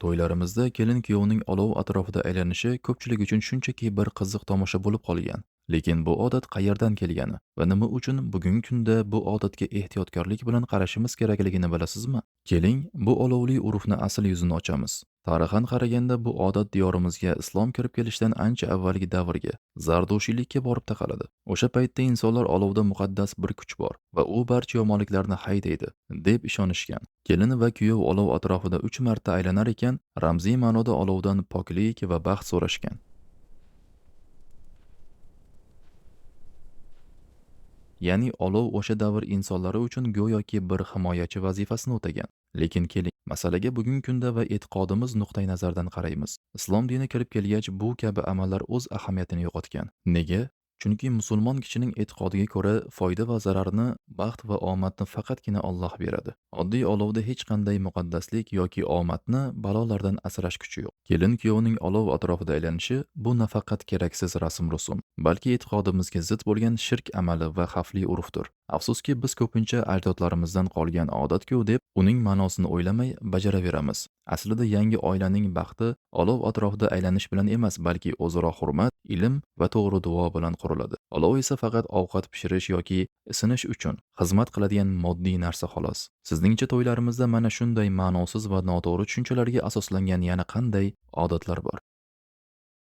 To'ylarimizda kelin-kuyovning olov atrofida aylanishi ko'pchilik uchun shunchaki bir qiziq tomosha bo'lib qolgan. Lekin bu odat qayerdan kelgani va nima uchun bugungi kunda bu odatga ehtiyotkorlik bilan qarashimiz kerakligini bilasizmi? Keling, bu olovli urfni asl yuzini ochamiz. Tarixan qaraganda bu odat diyorimizga islom kirib kelishidan ancha avvalgi davrga, zardoshiylikka borib taqaladi. O'sha paytda insonlar olovda muqaddas bir kuch bor va u barcha yomonliklarni haydaydi deb ishonishgan. Kelin va kuyov olov atrofida 3 marta aylanar ekan, ramziy ma'noda olovdan poklik va baxt so'rashgan. Ya'ni olov o'sha davr insonlari uchun go'yoki bir himoyachi vazifasini o'tagan. Lekin keling, masalaga bugungi kunda va e'tiqodimiz nuqtai nazaridan qaraymiz. Islom dini kirib kelgach, bu kabi amallar o'z ahamiyatini yo'qotgan. Nega? Chunki musulmon kishining e'tiqodiga ko'ra foyda va zararni, baxt va omadni faqatgina Alloh beradi. Oddiy olovda hech qanday muqaddaslik yoki omadni balolardan asrash kuchi yo'q. Kelin-kuyovning olov atrofida aylanishi bu nafaqat keraksiz rasm-rusum, balki e'tiqodimizga zid bo'lgan shirk amali va xavfli urfdir. Afsuski biz ko'pincha ajdodlarimizdan qolgan odat-ku deb uning ma'nosini o'ylamay bajaraveramiz. Aslida yangi oilaning baxti olov atrofida aylanish bilan emas, balki o'zaro hurmat, ilm va to'g'ri duo bilan quriladi. Olov esa faqat ovqat pishirish yoki isinish uchun xizmat qiladigan moddiy narsa xolos. Sizningcha to'ylarimizda mana shunday ma'nosiz va noto'g'ri tushunchalarga asoslangan yana qanday odatlar bor?